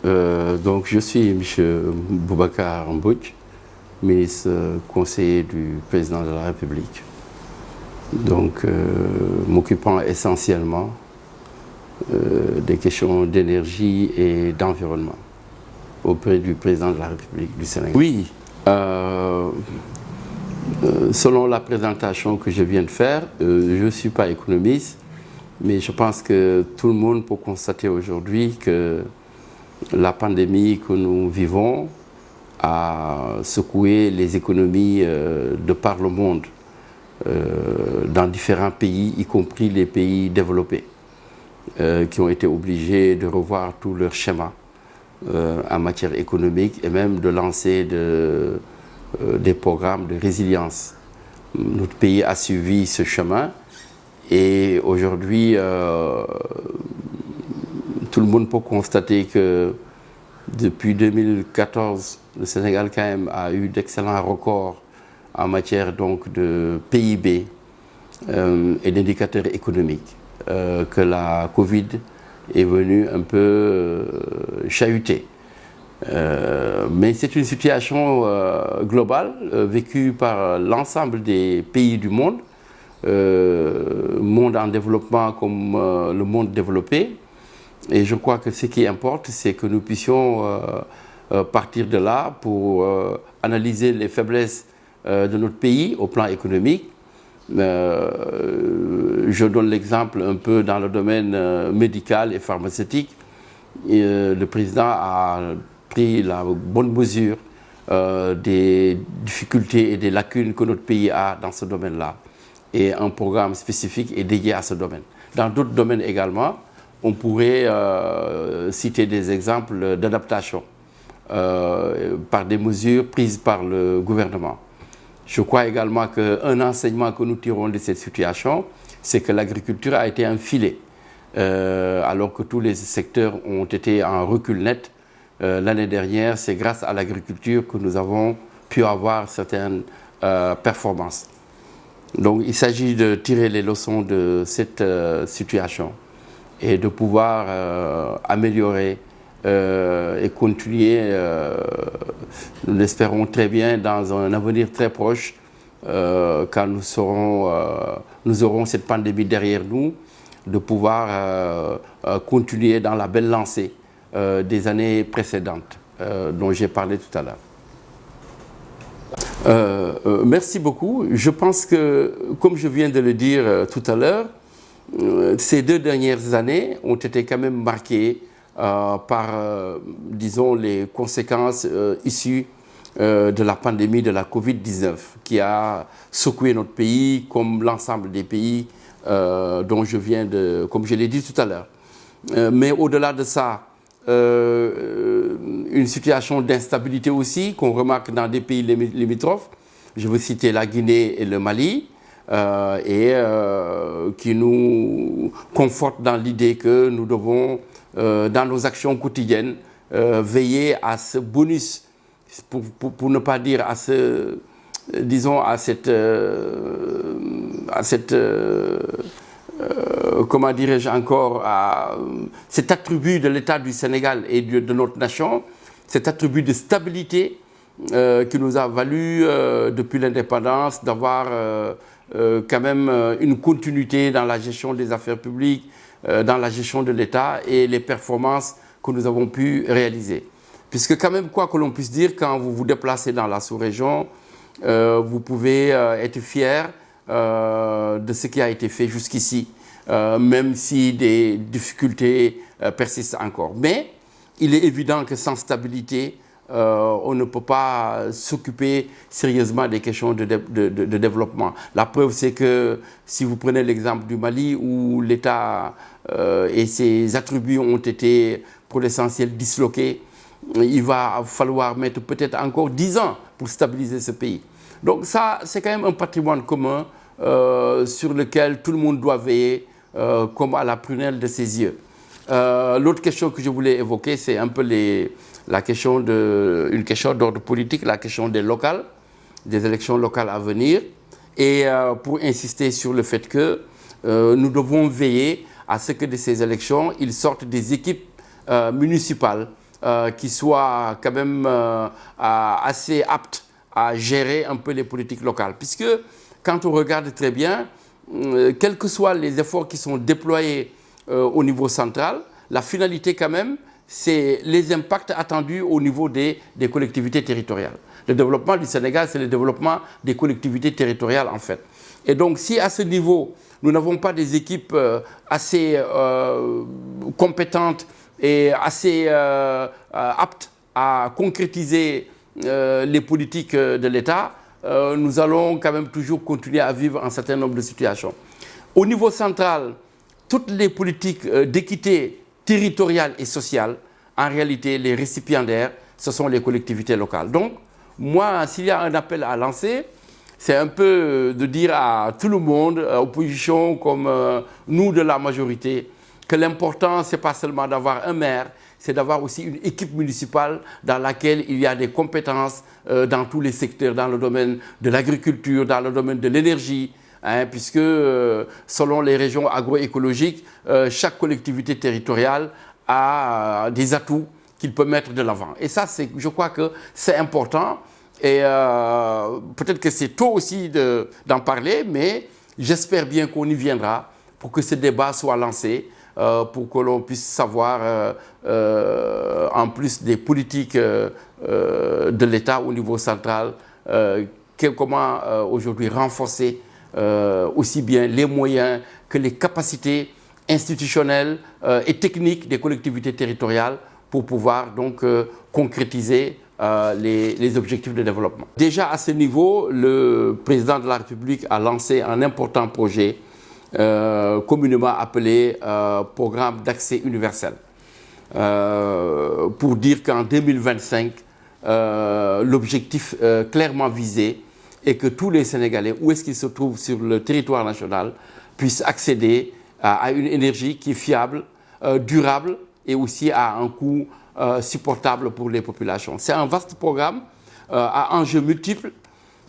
Donc je suis M. Boubacar Mbouch, ministre conseiller du président de la République. Donc m'occupant essentiellement des questions d'énergie et d'environnement auprès du président de la République du Sénégal. Oui, selon la présentation que je viens de faire, je ne suis pas économiste, mais je pense que tout le monde peut constater aujourd'hui que la pandémie que nous vivons a secoué les économies de par le monde, dans différents pays, y compris les pays développés, qui ont été obligés de revoir tout leur schéma en matière économique et même de lancer des programmes de résilience. Notre pays a suivi ce chemin et aujourd'hui, tout le monde peut constater que depuis 2014, le Sénégal quand même a eu d'excellents records en matière donc de PIB et d'indicateurs économiques, que la Covid est venue un peu chahuter. Mais c'est une situation globale vécue par l'ensemble des pays du monde, monde en développement comme le monde développé. Et je crois que ce qui importe, c'est que nous puissions partir de là pour analyser les faiblesses de notre pays au plan économique. Je donne l'exemple un peu dans le domaine médical et pharmaceutique. Le président a pris la bonne mesure des difficultés et des lacunes que notre pays a dans ce domaine-là. Et un programme spécifique est dédié à ce domaine. Dans d'autres domaines également, on pourrait citer des exemples d'adaptation par des mesures prises par le gouvernement. Je crois également qu'un enseignement que nous tirons de cette situation, c'est que l'agriculture a été un filet, alors que tous les secteurs ont été en recul net. L'année dernière, c'est grâce à l'agriculture que nous avons pu avoir certaines performances. Donc il s'agit de tirer les leçons de cette situation et de pouvoir améliorer et continuer, nous l'espérons très bien, dans un avenir très proche, quand nous aurons cette pandémie derrière nous, de pouvoir continuer dans la belle lancée des années précédentes dont j'ai parlé tout à l'heure. Merci beaucoup. Je pense que, comme je viens de le dire tout à l'heure, ces 2 dernières années ont été quand même marquées par, disons, les conséquences issues de la pandémie de la Covid-19 qui a secoué notre pays comme l'ensemble des pays dont je viens de, comme je l'ai dit tout à l'heure. Mais au-delà de ça, une situation d'instabilité aussi qu'on remarque dans des pays limitrophes. Je veux citer la Guinée et le Mali, qui nous conforte dans l'idée que nous devons, dans nos actions quotidiennes, veiller à ce bonus, pour ne pas dire à ce, disons, à cette comment dirais-je encore, à cet attribut de l'État du Sénégal et de notre nation, cet attribut de stabilité qui nous a valu depuis l'indépendance d'avoir quand même une continuité dans la gestion des affaires publiques, dans la gestion de l'État et les performances que nous avons pu réaliser. Puisque quand même, quoi que l'on puisse dire, quand vous vous déplacez dans la sous-région, vous pouvez être fier de ce qui a été fait jusqu'ici, même si des difficultés persistent encore. Mais il est évident que sans stabilité, on ne peut pas s'occuper sérieusement des questions de développement. La preuve, c'est que si vous prenez l'exemple du Mali, où l'État et ses attributs ont été pour l'essentiel disloqués, il va falloir mettre peut-être encore 10 ans pour stabiliser ce pays. Donc ça, c'est quand même un patrimoine commun sur lequel tout le monde doit veiller comme à la prunelle de ses yeux. L'autre question que je voulais évoquer, c'est un peu une question d'ordre politique, la question des locales, des élections locales à venir, et pour insister sur le fait que nous devons veiller à ce que de ces élections, il sortent des équipes municipales qui soit quand même assez apte à gérer un peu les politiques locales. Puisque quand on regarde très bien, quels que soient les efforts qui sont déployés au niveau central, la finalité quand même, c'est les impacts attendus au niveau des collectivités territoriales. Le développement du Sénégal, c'est le développement des collectivités territoriales en fait. Et donc si à ce niveau, nous n'avons pas des équipes assez compétentes et assez aptes à concrétiser les politiques de l'État, nous allons quand même toujours continuer à vivre un certain nombre de situations. Au niveau central, toutes les politiques d'équité territoriale et sociale, en réalité, les récipiendaires, ce sont les collectivités locales. Donc, moi, s'il y a un appel à lancer, c'est un peu de dire à tout le monde, opposition comme nous de la majorité, que l'important, ce n'est pas seulement d'avoir un maire, c'est d'avoir aussi une équipe municipale dans laquelle il y a des compétences dans tous les secteurs, dans le domaine de l'agriculture, dans le domaine de l'énergie, hein, puisque selon les régions agroécologiques, chaque collectivité territoriale a des atouts qu'il peut mettre de l'avant. Et ça, je crois que c'est important. Et peut-être que c'est tôt aussi d'en parler, mais j'espère bien qu'on y viendra pour que ce débat soit lancé, pour que l'on puisse savoir, en plus des politiques de l'État au niveau central, comment aujourd'hui renforcer aussi bien les moyens que les capacités institutionnelles et techniques des collectivités territoriales pour pouvoir donc concrétiser les objectifs de développement. Déjà à ce niveau, le président de la République a lancé un important projet communément appelé Programme d'accès universel. Pour dire qu'en 2025, l'objectif clairement visé est que tous les Sénégalais, où est-ce qu'ils se trouvent sur le territoire national, puissent accéder à une énergie qui est fiable, durable et aussi à un coût supportable pour les populations. C'est un vaste programme à enjeux multiples,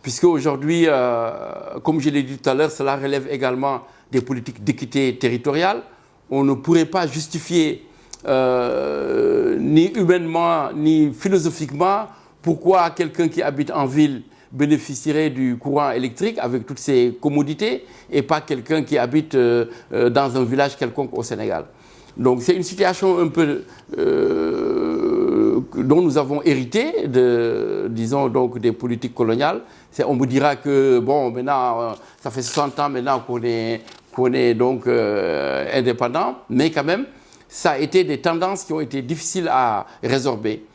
puisque aujourd'hui, comme je l'ai dit tout à l'heure, cela relève également des politiques d'équité territoriale. On ne pourrait pas justifier ni humainement ni philosophiquement pourquoi quelqu'un qui habite en ville bénéficierait du courant électrique avec toutes ses commodités et pas quelqu'un qui habite dans un village quelconque au Sénégal. Donc c'est une situation un peu dont nous avons hérité disons donc des politiques coloniales. On me dira que bon maintenant ça fait 60 ans maintenant qu'on est donc indépendant, mais quand même ça a été des tendances qui ont été difficiles à résorber.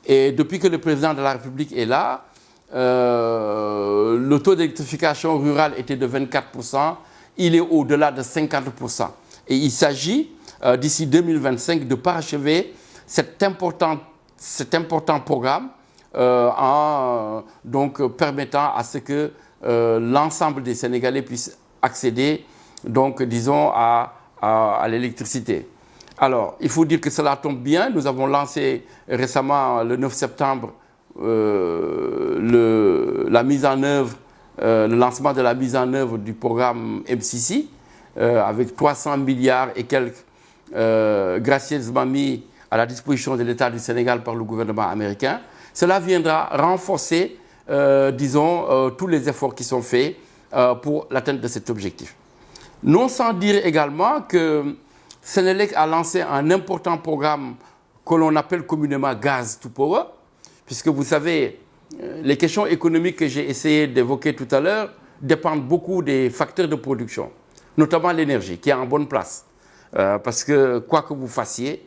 Et depuis que le président de la République est là, le taux d'électrification rurale était de 24%, il est au-delà de 50%. Et il s'agit d'ici 2025 de parachever cet important programme en donc permettant à ce que l'ensemble des Sénégalais puissent accéder donc disons à l'électricité. Alors il faut dire que cela tombe bien, nous avons lancé récemment le 9 septembre le lancement de la mise en œuvre du programme MCC avec 300 milliards et quelques gracieusement mis à la disposition de l'État du Sénégal par le gouvernement américain. Cela viendra renforcer, disons, tous les efforts qui sont faits pour l'atteinte de cet objectif. Non sans dire également que Sénélec a lancé un important programme que l'on appelle communément Gaz to Power, puisque vous savez, les questions économiques que j'ai essayé d'évoquer tout à l'heure dépendent beaucoup des facteurs de production, notamment l'énergie, qui est en bonne place. Parce que quoi que vous fassiez,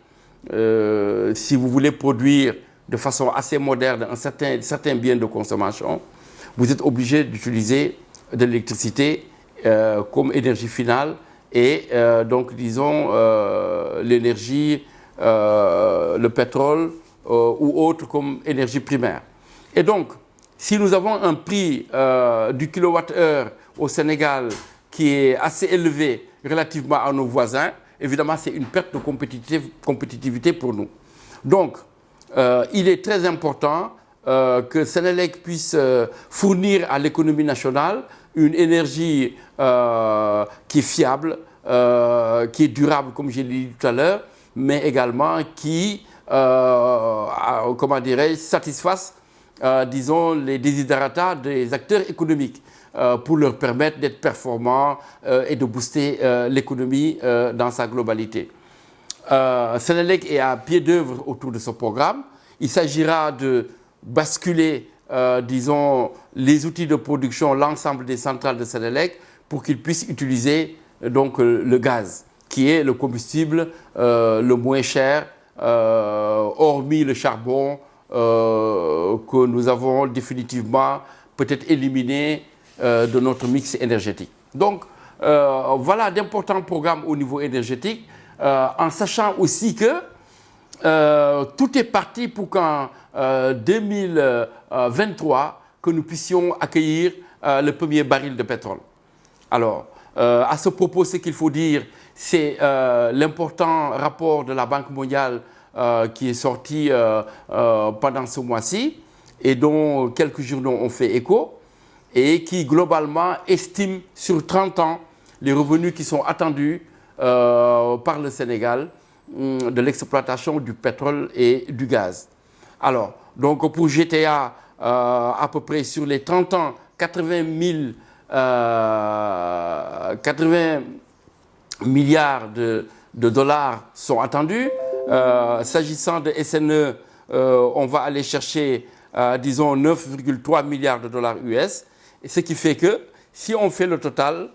si vous voulez produire de façon assez moderne certains biens de consommation, vous êtes obligé d'utiliser de l'électricité comme énergie finale et donc disons l'énergie, le pétrole ou autre comme énergie primaire. Et donc, si nous avons un prix du kilowattheure au Sénégal qui est assez élevé relativement à nos voisins, évidemment, c'est une perte de compétitivité pour nous. Donc, il est très important que Sénélec puisse fournir à l'économie nationale une énergie qui est fiable, qui est durable, comme je l'ai dit tout à l'heure, mais également qui comment dirais-je, satisfasse, disons, les desiderata des acteurs économiques pour leur permettre d'être performants et de booster l'économie dans sa globalité. Senelec est à pied d'œuvre autour de ce programme. Il s'agira de basculer, disons, les outils de production, l'ensemble des centrales de Senelec pour qu'ils puissent utiliser donc, le gaz, qui est le combustible le moins cher, hormis le charbon que nous avons définitivement peut-être éliminé de notre mix énergétique. Donc, voilà d'importants programmes au niveau énergétique, en sachant aussi que tout est parti pour qu'en 2023, que nous puissions accueillir le premier baril de pétrole. Alors, à ce propos, ce qu'il faut dire, c'est l'important rapport de la Banque mondiale qui est sorti pendant ce mois-ci et dont quelques journaux ont fait écho et qui globalement estime sur 30 ans les revenus qui sont attendus par le Sénégal de l'exploitation du pétrole et du gaz. Alors, donc pour GTA, à peu près sur les 30 ans, 80 milliards de dollars sont attendus. S'agissant de SNE, on va aller chercher, disons, 9,3 milliards de dollars US. Ce qui fait que, si on fait le total,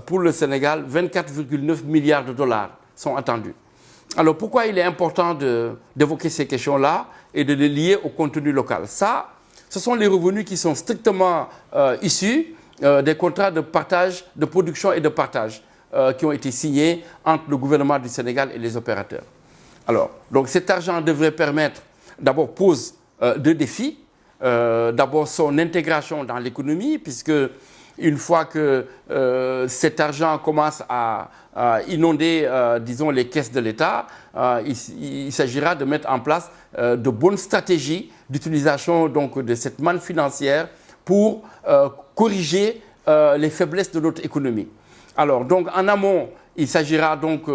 pour le Sénégal, 24,9 milliards de dollars sont attendus. Alors, pourquoi il est important d'évoquer ces questions-là et de les lier au contenu local? Ça, ce sont les revenus qui sont strictement issus des contrats de partage, de production et de partage qui ont été signés entre le gouvernement du Sénégal et les opérateurs. Alors, donc cet argent devrait permettre, d'abord, pose deux défis. D'abord, son intégration dans l'économie, puisque une fois que cet argent commence à inonder, disons, les caisses de l'État, il s'agira de mettre en place de bonnes stratégies d'utilisation donc de cette manne financière pour corriger les faiblesses de notre économie. Alors, donc, en amont, il s'agira donc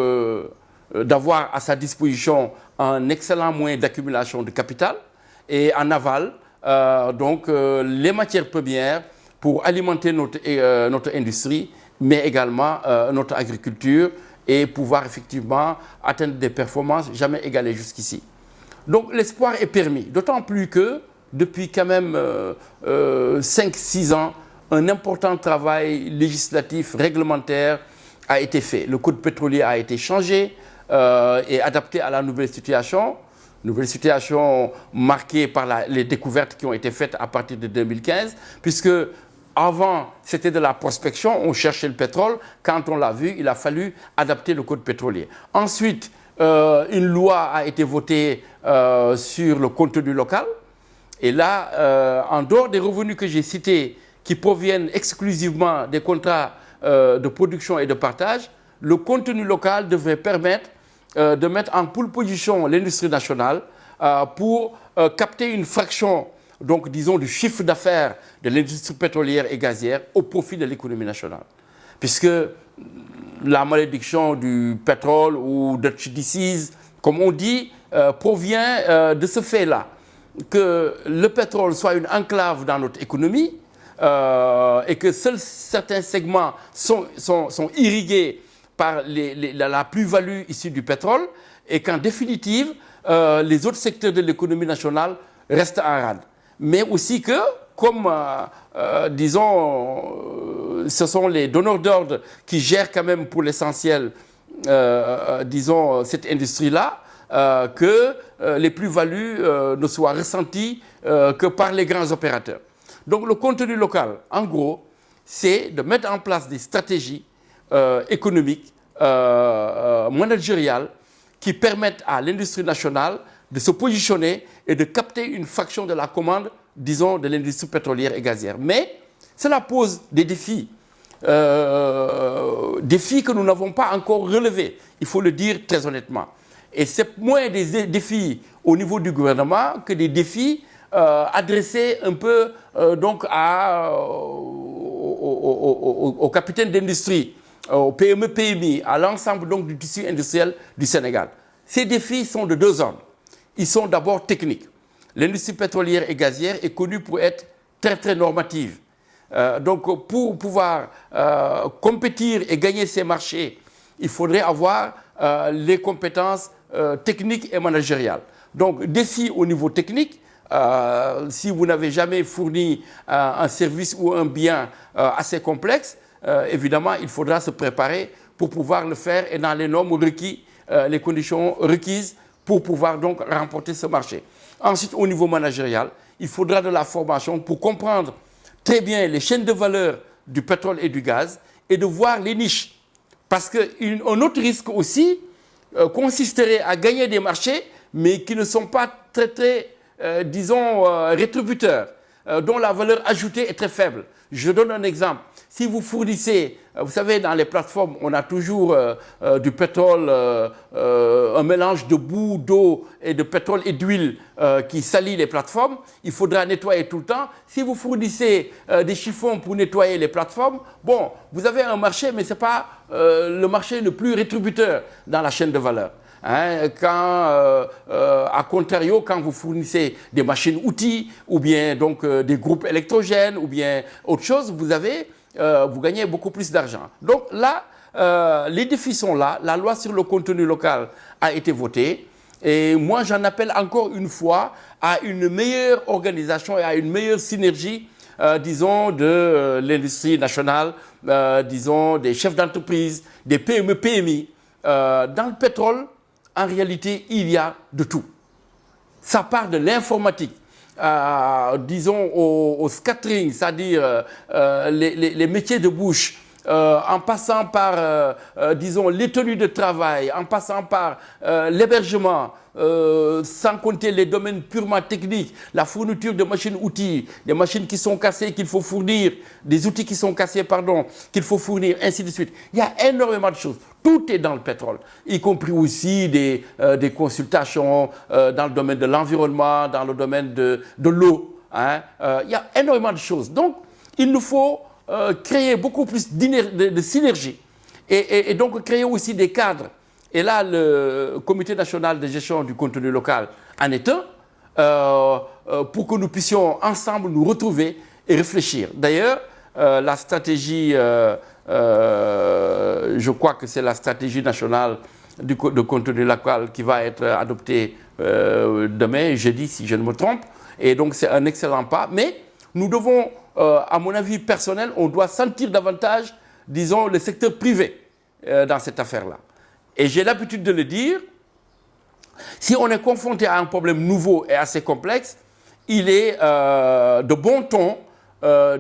d'avoir à sa disposition un excellent moyen d'accumulation de capital, et en aval, donc, les matières premières pour alimenter notre industrie, mais également notre agriculture et pouvoir effectivement atteindre des performances jamais égalées jusqu'ici. Donc l'espoir est permis, d'autant plus que depuis quand même 5-6 ans, un important travail législatif, réglementaire a été fait. Le code pétrolier a été changé et adapté à la nouvelle situation marquée par les découvertes qui ont été faites à partir de 2015, puisque avant, c'était de la prospection, on cherchait le pétrole. Quand on l'a vu, il a fallu adapter le code pétrolier. Ensuite, une loi a été votée sur le contenu local. Et là, en dehors des revenus que j'ai cités, qui proviennent exclusivement des contrats de production et de partage, le contenu local devrait permettre de mettre en pole position l'industrie nationale pour capter une fraction, donc disons, du chiffre d'affaires de l'industrie pétrolière et gazière au profit de l'économie nationale. Puisque la malédiction du pétrole ou de disease, comme on dit, provient de ce fait-là, que le pétrole soit une enclave dans notre économie et que seuls certains segments sont irrigués par la plus-value issue du pétrole et qu'en définitive, les autres secteurs de l'économie nationale restent en rade. Mais aussi que, comme, disons, ce sont les donneurs d'ordre qui gèrent quand même pour l'essentiel, disons, cette industrie-là, que les plus-values ne soient ressenties que par les grands opérateurs. Donc le contenu local, en gros, c'est de mettre en place des stratégies économiques, managériales, qui permettent à l'industrie nationale de se positionner et de capter une fraction de la commande, disons, de l'industrie pétrolière et gazière. Mais cela pose des défis, défis que nous n'avons pas encore relevés, il faut le dire très honnêtement. Et c'est moins des défis au niveau du gouvernement que des défis adressés un peu donc aux capitaines d'industrie, aux PME, PMI, à l'ensemble donc du tissu industriel du Sénégal. Ces défis sont de deux ordres. ils sont d'abord techniques. L'industrie pétrolière et gazière est connue pour être très, très normative. Donc, pour pouvoir compétir et gagner ces marchés, il faudrait avoir les compétences techniques et managériales. Donc, défi au niveau technique, si vous n'avez jamais fourni un service ou un bien assez complexe, évidemment, il faudra se préparer pour pouvoir le faire et dans les normes requises, les conditions requises pour pouvoir donc remporter ce marché. Ensuite, au niveau managérial, il faudra de la formation pour comprendre très bien les chaînes de valeur du pétrole et du gaz et de voir les niches. Parce qu'un autre risque aussi consisterait à gagner des marchés, mais qui ne sont pas très, disons, rétributeurs, dont la valeur ajoutée est très faible. Je donne un exemple. Si vous fournissez, vous savez, dans les plateformes, on a toujours du pétrole, un mélange de boue, d'eau et de pétrole et d'huile qui salit les plateformes. Il faudra nettoyer tout le temps. Si vous fournissez des chiffons pour nettoyer les plateformes, bon, vous avez un marché, mais ce n'est pas le marché le plus rétributeur dans la chaîne de valeur. Hein, à contrario, quand vous fournissez des machines-outils ou bien donc, des groupes électrogènes ou bien autre chose, vous gagnez beaucoup plus d'argent. Donc là, les défis sont là. La loi sur le contenu local a été votée. Et moi, j'en appelle encore une fois à une meilleure organisation et à une meilleure synergie, disons, de l'industrie nationale, disons, des chefs d'entreprise, des PME, PMI. Dans le pétrole, en réalité, il y a de tout. Ça part de l'informatique, disons au scattering, c'est-à-dire les métiers de bouche, en passant par, disons, les tenues de travail, en passant par l'hébergement, sans compter les domaines purement techniques, la fourniture de machines-outils, des machines qui sont cassées qu'il faut fournir, des outils qui sont cassés, pardon, qu'il faut fournir, ainsi de suite. Il y a énormément de choses. Tout est dans le pétrole, y compris aussi des consultations dans le domaine de l'environnement, dans le domaine de l'eau. Hein. Il y a énormément de choses. Donc, il nous faut créer beaucoup plus de synergie et donc créer aussi des cadres. Et là, le Comité national de gestion du contenu local en est un, pour que nous puissions ensemble nous retrouver et réfléchir. D'ailleurs, la stratégie, je crois que c'est la stratégie nationale de contenu local qui va être adoptée demain, jeudi, si je ne me trompe. Et donc, c'est un excellent pas. Mais nous devons, à mon avis personnel, on doit sentir davantage, disons, le secteur privé dans cette affaire-là. Et j'ai l'habitude de le dire, si on est confronté à un problème nouveau et assez complexe, il est de bon ton,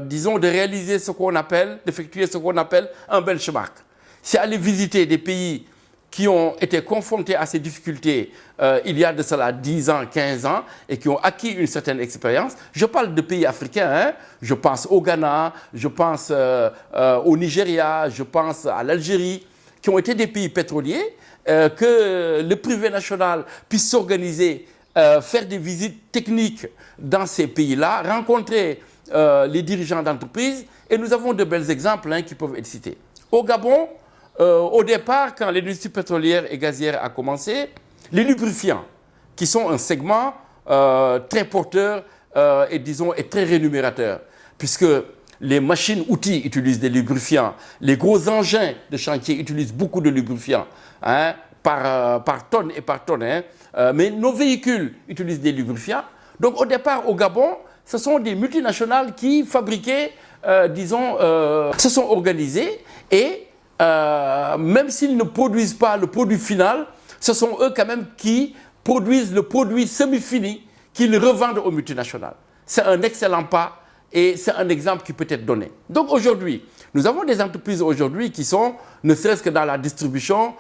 disons, de réaliser ce qu'on appelle, d'effectuer ce qu'on appelle un benchmark. C'est aller visiter des pays qui ont été confrontés à ces difficultés il y a de cela 10 ans, 15 ans, et qui ont acquis une certaine expérience. Je parle de pays africains, hein. Je pense au Ghana, je pense au Nigeria, je pense à l'Algérie, qui ont été des pays pétroliers, que le privé national puisse s'organiser, faire des visites techniques dans ces pays-là, rencontrer les dirigeants d'entreprises, et nous avons de bels exemples qui peuvent être cités. Au Gabon, au départ, quand l'industrie pétrolière et gazière a commencé, les lubrifiants, qui sont un segment très porteur et disons est très rémunérateur, puisque les machines-outils utilisent des lubrifiants, les gros engins de chantier utilisent beaucoup de lubrifiants, hein, par tonne et par tonne, hein, mais nos véhicules utilisent des lubrifiants. Donc au départ, au Gabon, ce sont des multinationales qui fabriquaient, disons, se sont organisées et même s'ils ne produisent pas le produit final, ce sont eux quand même qui produisent le produit semi-fini qu'ils revendent aux multinationales. C'est un excellent pas et c'est un exemple qui peut être donné. Donc aujourd'hui, nous avons des entreprises aujourd'hui qui sont, ne serait-ce que dans la distribution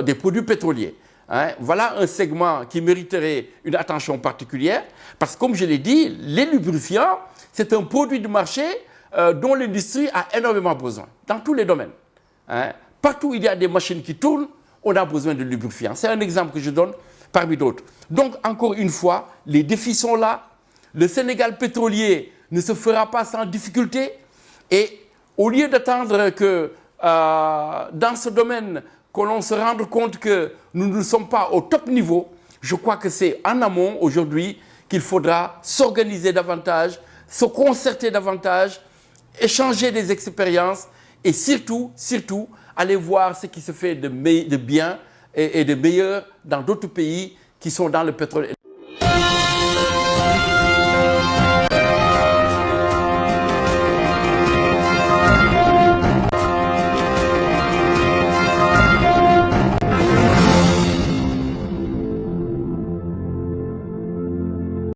des produits pétroliers. Hein. Voilà un segment qui mériterait une attention particulière parce que comme je l'ai dit, les lubrifiants, c'est un produit de marché dont l'industrie a énormément besoin, dans tous les domaines. Hein. Partout où il y a des machines qui tournent, on a besoin de lubrifiants. C'est un exemple que je donne parmi d'autres. Donc, encore une fois, les défis sont là. Le Sénégal pétrolier ne se fera pas sans difficulté. Et au lieu d'attendre que dans ce domaine, que l'on se rende compte que nous ne sommes pas au top niveau, Je crois que c'est en amont aujourd'hui qu'il faudra s'organiser davantage, se concerter davantage, échanger des expériences et surtout, aller voir ce qui se fait de bien et de meilleur dans d'autres pays qui sont dans le pétrole.